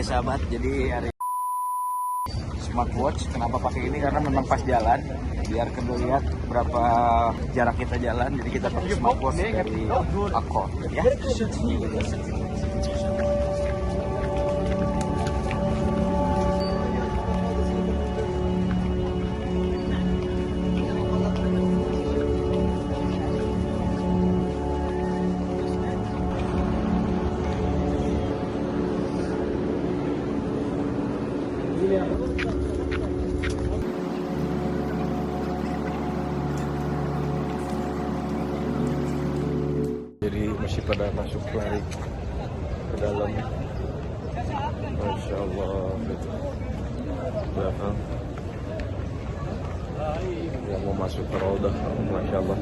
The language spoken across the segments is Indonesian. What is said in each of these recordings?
sahabat, jadi hari smartwatch kenapa pakai ini karena memang pas jalan biar lihat berapa jarak kita jalan, jadi kita pakai smartwatch dari Accor ya. Jadi masih pada masuk lari ke dalam, Masya Allah, belakang yang mau masuk ke Raudah, Masya Allah.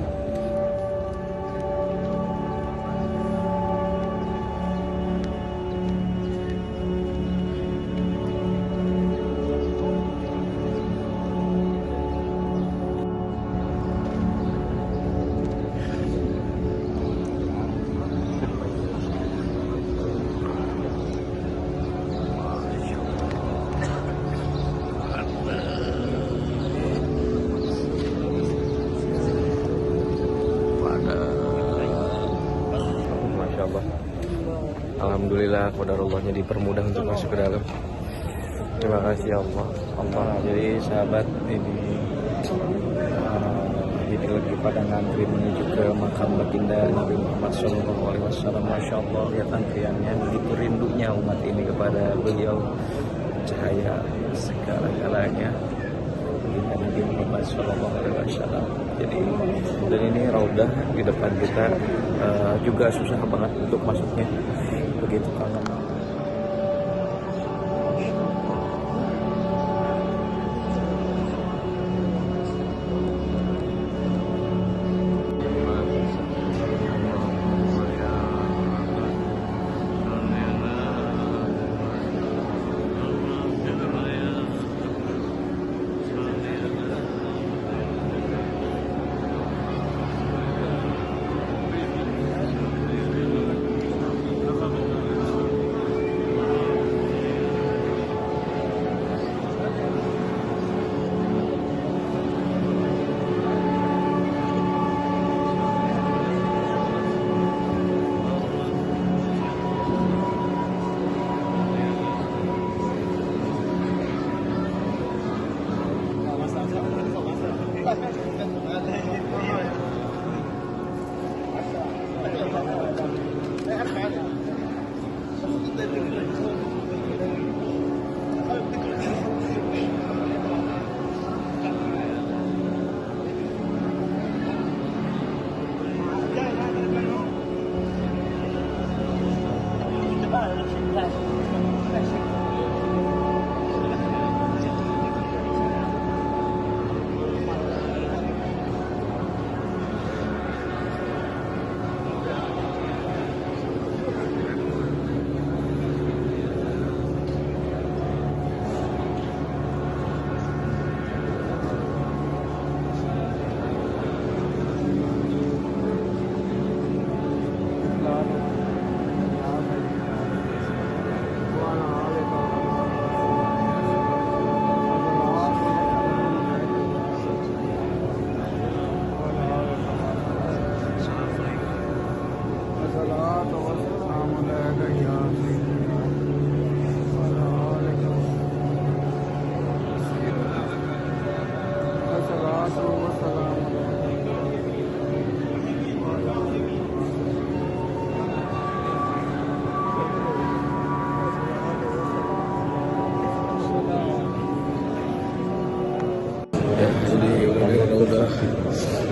Alhamdulillah, qadarullah dipermudah untuk masuk ke dalam. Terima kasih Allah. Jadi sahabat ini lagi pada ngantri menuju ke makam baginda Nabi Muhammad SAW. Masya Allah, lihat antriannya, begitu rindunya umat ini kepada beliau, cahaya segala-galanya Nabi Muhammad SAW. Jadi dan ini Raudah di depan kita, juga susah banget untuk masuknya, begitu kangen.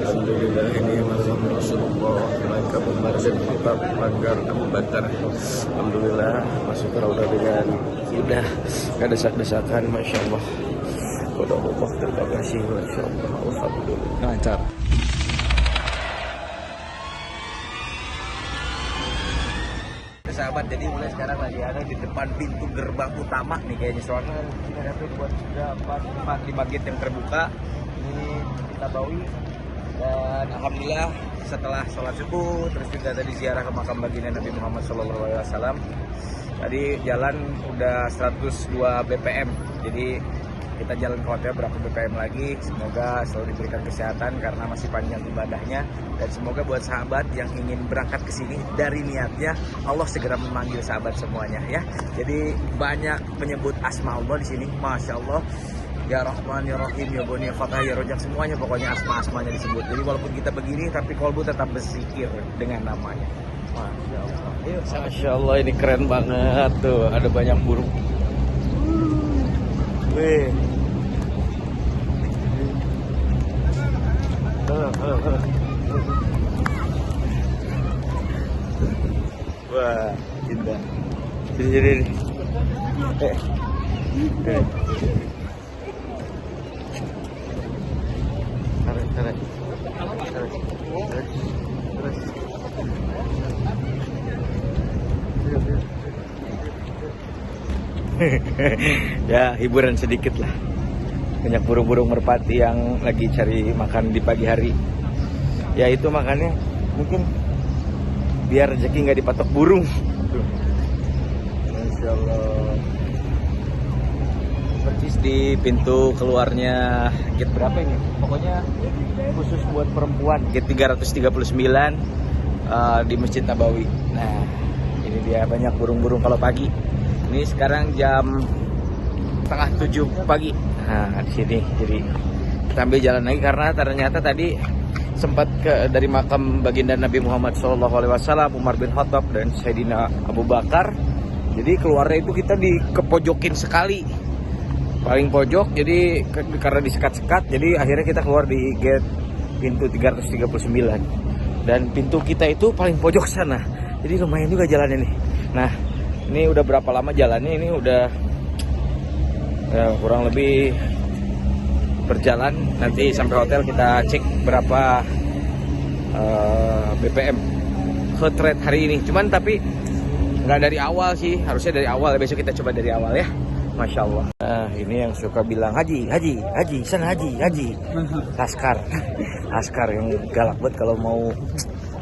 Alhamdulillah, ini malam Rasulullah, mereka membaca kitab langgar Abu Bakar. Alhamdulillah, masuk ke Raudah dengan mudah, gak desak-desakan, Masya Allah. Qadarullah, terima kasih, Masya Allah. Alhamdulillah, lancar. Sahabat, jadi mulai sekarang lagi ada di depan pintu gerbang utama nih kayaknya, soalnya kita ada buat tempat di bagian yang terbuka ini kita bawi. Dan alhamdulillah setelah sholat subuh terus juga tadi ziarah ke makam baginda Nabi Muhammad SAW, Tadi jalan udah 102 BPM. Jadi kita jalan ke hotel berapa BPM lagi. Semoga selalu diberikan kesehatan karena masih panjang ibadahnya. Dan semoga buat sahabat yang ingin berangkat ke sini dari niatnya, Allah segera memanggil sahabat semuanya ya. Jadi banyak menyebut asma Allah di sini, masya Allah. Ya Rahman, Ya Rahim, Ya Boni, Ya Fatah, Ya Rojak, semuanya pokoknya asma-asmanya disebut. Jadi walaupun kita begini, tapi kolbu tetap berzikir dengan namanya. Masya Allah. Masya Allah, ini keren banget tuh, ada banyak burung. Wih. Wah, indah. Jadi. Tarik. Ya, hiburan sedikit lah. Banyak burung-burung merpati yang lagi cari makan di pagi hari. Ya itu makannya mungkin biar rezeki nggak dipatok burung. Masya Allah. Persis di pintu keluarnya gate berapa ini? Pokoknya khusus buat perempuan, gate 339 di Masjid Nabawi. Nah, ini dia banyak burung-burung kalau pagi. Ini sekarang jam setengah 7 pagi. Nah, di sini jadi kita ambil jalan lagi karena ternyata tadi sempat dari makam baginda Nabi Muhammad SAW, Umar bin Khattab dan Sayyidina Abu Bakar. Jadi keluarnya itu kita dikepojokin sekali, paling pojok. Jadi karena disekat-sekat, jadi akhirnya kita keluar di gate pintu 339 dan pintu kita itu paling pojok sana. Jadi lumayan juga jalannya nih. Nah, ini udah berapa lama jalannya? Ini udah ya, kurang lebih berjalan. Nanti sampai hotel kita cek berapa BPM heart rate hari ini. Cuman tapi nggak dari awal sih, harusnya dari awal. Besok kita coba dari awal ya. Masya Allah. Nah, ini yang suka bilang haji, sana haji. Askar yang galak banget kalau mau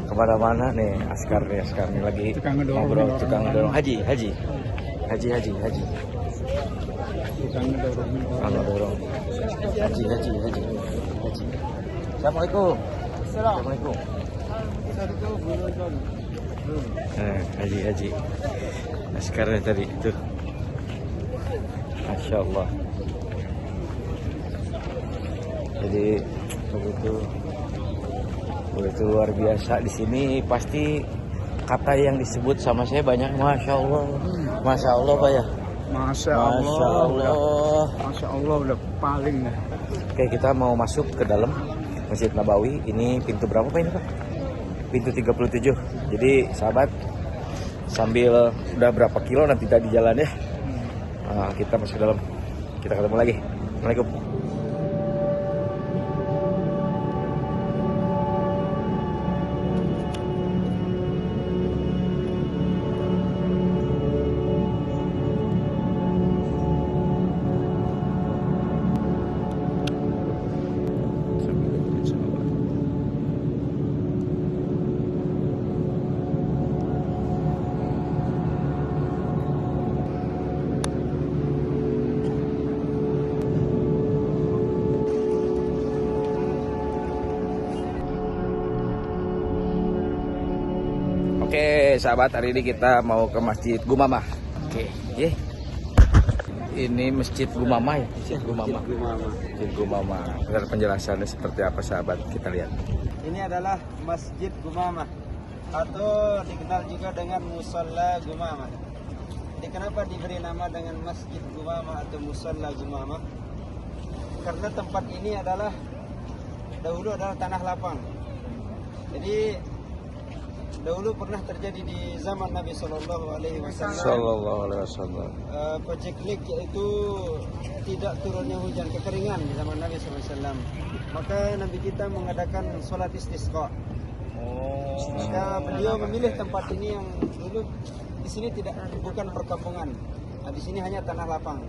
kemana-mana nih. Askar nih lagi ngobrol, tukang ngedorong haji. Ngedorong. Haji. Assalamualaikum. Haji. Askarnya tadi itu. Masya Allah. Jadi begitu luar biasa di sini. Pasti kata yang disebut sama saya banyak. Masya Allah Pak ya. Masya Allah udah paling dah. Oke, kita mau masuk ke dalam Masjid Nabawi. Ini pintu berapa Pak ini Pak? Pintu 37. Jadi sahabat, sambil udah berapa kilo nanti tadi jalan ya. Kita masuk ke dalam. Kita ketemu lagi. Assalamualaikum. Oke, sahabat, hari ini kita mau ke Masjid Gumamah. Oke, ini Masjid Gumamah ya? Masjid Gumamah. Benar penjelasannya seperti apa sahabat? Kita lihat. Ini adalah Masjid Gumamah atau dikenal juga dengan Musalla Gumamah. Jadi kenapa diberi nama dengan Masjid Gumamah atau Musalla Gumamah? Karena tempat ini dahulu adalah tanah lapang. Jadi dahulu pernah terjadi di zaman Nabi Sallallahu Alaihi Wasallam. Paceklik, yaitu tidak turunnya hujan, kekeringan di zaman Nabi Sallallahu Alaihi Wasallam. Maka Nabi kita mengadakan sholat istisqa. Maka beliau memilih tempat ini yang dulu di sini bukan perkampungan. Nah, di sini hanya tanah lapang.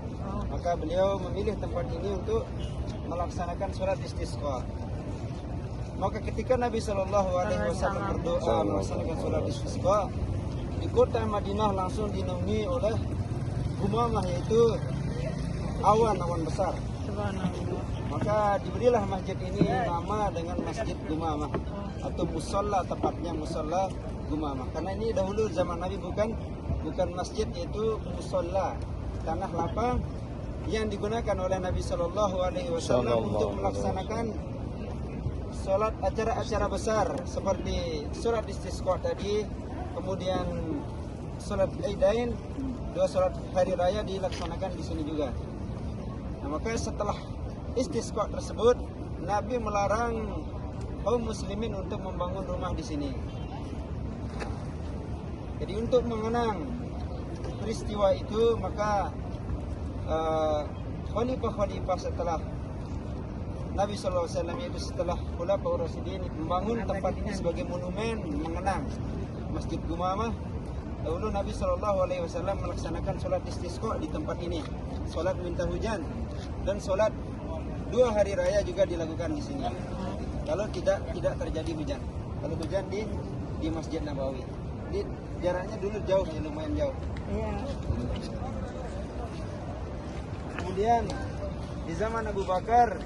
Maka beliau memilih tempat ini untuk melaksanakan sholat istisqa. Maka ketika Nabi Sallallahu Alaihi Wasallam berdoa melaksanakan sholat istisqa, di kota Madinah langsung dinaungi oleh gumamah, yaitu awan-awan besar. Subhanallah. Maka diberilah masjid ini nama dengan Masjid Gumamah atau musola, tepatnya musola Gumamah. Karena ini dahulu zaman Nabi bukan masjid, yaitu musola, tanah lapang yang digunakan oleh Nabi Shallallahu Alaihi Wasallam untuk melaksanakan sholat acara-acara besar seperti sholat istisqa tadi, kemudian sholat Aidain, 2 sholat hari raya dilaksanakan di sini juga. Nah, maka setelah istisqa tersebut, Nabi melarang kaum muslimin untuk membangun rumah di sini. Jadi untuk mengenang peristiwa itu, maka khalifah-khalifah setelah Nabi SAW, yaitu setelah Khulafaur Rasyidin, membangun tempat ini sebagai monumen mengenang Masjid Gumamah. Dahulu Nabi SAW melaksanakan sholat istisqa di tempat ini, sholat minta hujan, dan sholat 2 hari raya juga dilakukan di sini. Kalau tidak terjadi hujan, kalau hujan di Masjid Nabawi. Jadi jaraknya dulu jauh, ya, lumayan jauh. Iya. Kemudian di zaman Abu Bakar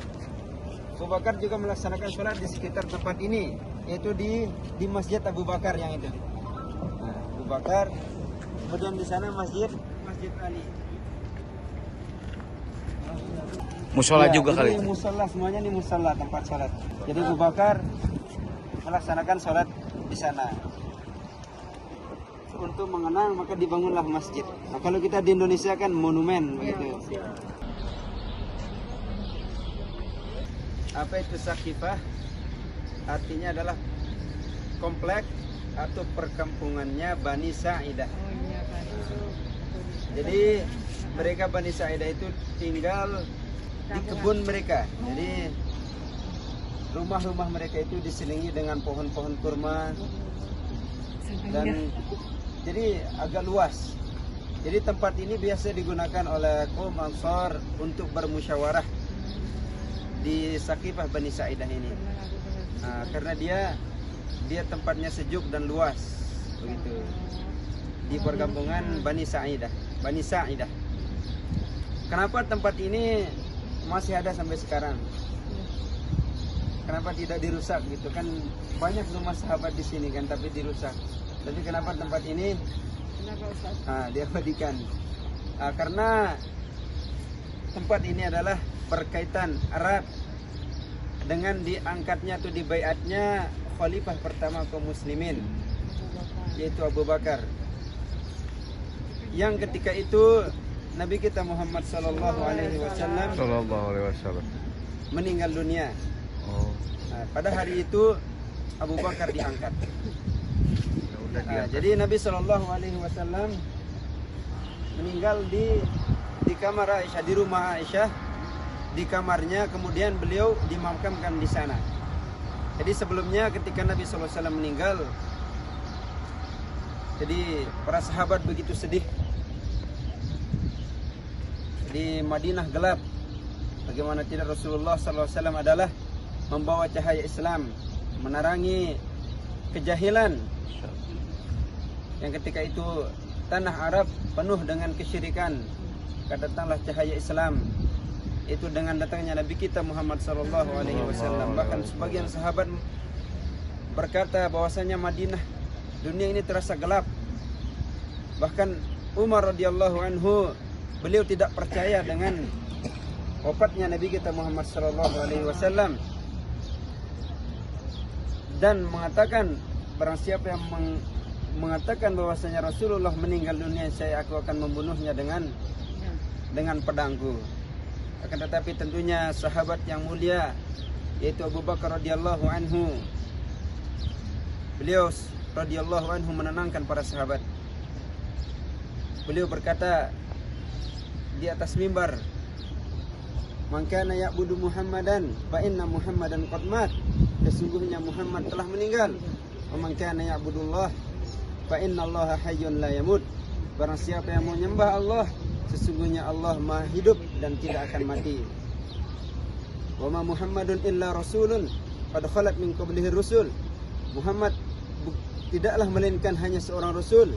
juga melaksanakan sholat di sekitar tempat ini, yaitu di Masjid Abu Bakar yang itu. Nah, Abu Bakar, kemudian di sana Masjid Ali. Musola Ya, juga kali ini itu. musola, semuanya ini musola, tempat sholat. Jadi Abu Bakar melaksanakan sholat di sana. Untuk mengenang maka dibangunlah masjid. Nah, kalau kita di Indonesia kan monumen begitu. Apa itu Sakifah? Artinya adalah komplek atau perkampungannya Bani Sa'idah. Oh iya Pak. Jadi mereka Bani Sa'idah itu tinggal di kebun mereka. Jadi rumah-rumah mereka itu diselingi dengan pohon-pohon kurma, dan jadi agak luas. Jadi tempat ini biasa digunakan oleh kaum Ansar untuk bermusyawarah di Sakifah Bani Sa'idah ini. Nah, karena dia tempatnya sejuk dan luas begitu. Di perkampungan Bani Sa'idah. Kenapa tempat ini masih ada sampai sekarang? Kenapa tidak dirusak gitu kan? Banyak rumah sahabat di sini kan, tapi dirusak. Tapi kenapa tempat ini diabadikan? Karena tempat ini adalah berkaitan erat dengan diangkatnya atau dibaiatnya khalifah pertama kaum muslimin, yaitu Abu Bakar. Yang ketika itu Nabi kita Muhammad sallallahu alaihi wasallam meninggal dunia. Nah, pada hari itu Abu Bakar diangkat. Jadi Nabi sallallahu alaihi wasallam meninggal di kamar Aisyah, di rumah Aisyah, di kamarnya, kemudian beliau dimakamkan di sana. Jadi sebelumnya ketika Nabi sallallahu alaihi wasallam meninggal, jadi para sahabat begitu sedih. Di Madinah gelap. Bagaimana tidak, Rasulullah SAW adalah membawa cahaya Islam, menerangi kejahilan yang ketika itu tanah Arab penuh dengan kesyirikan. Datanglah cahaya Islam itu dengan datangnya Nabi kita Muhammad SAW. Bahkan sebagian sahabat berkata bahwasanya Madinah, dunia ini terasa gelap. Bahkan Umar radhiyallahu anhu, beliau tidak percaya dengan wafatnya Nabi kita Muhammad SAW dan mengatakan, barang siapa yang mengatakan bahwasanya Rasulullah meninggal dunia, aku akan membunuhnya dengan pedangku. Akan tetapi tentunya sahabat yang mulia yaitu Abu Bakar radhiyallahu anhu, beliau radhiyallahu anhu menenangkan para sahabat. Beliau berkata di atas mimbar, "Man kana ya'budu Muhammadan fa inna Muhammadan qad mat." Sesungguhnya Muhammad telah meninggal. "Wa man kana ya'budullah fa innallaha hayyun la yamut." Barang siapa yang mau menyembah Allah, sesungguhnya Allah Maha hidup dan tidak akan mati. "Wa ma Muhammadun illa rasulun qad khalat min qablihi rusul." Muhammad tidaklah melainkan hanya seorang rasul,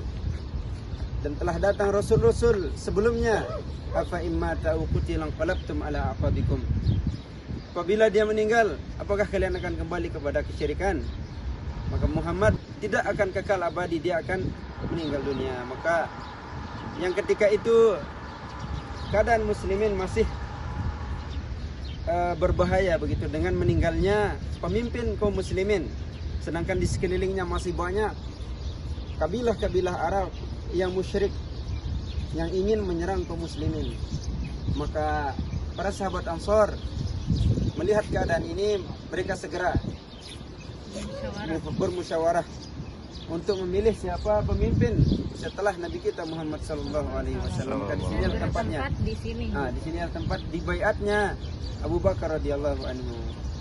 dan telah datang rasul-rasul sebelumnya. Afa imma ta'u qutilan qalabtum ala aqabikum. Apabila dia meninggal, apakah kalian akan kembali kepada kesyirikan? Maka Muhammad tidak akan kekal abadi, dia akan meninggal dunia. Maka yang ketika itu keadaan muslimin masih berbahaya begitu dengan meninggalnya pemimpin kaum muslimin, sedangkan di sekelilingnya masih banyak kabilah-kabilah Arab yang musyrik yang ingin menyerang kaum muslimin. Maka para sahabat Ansor melihat keadaan ini, mereka segera bermusyawarah untuk memilih siapa pemimpin setelah Nabi kita Muhammad sallallahu alaihi wasallam. Maka di sini tempatnya. Di sini adalah tempat di baiatnya Abu Bakar radhiyallahu anhu.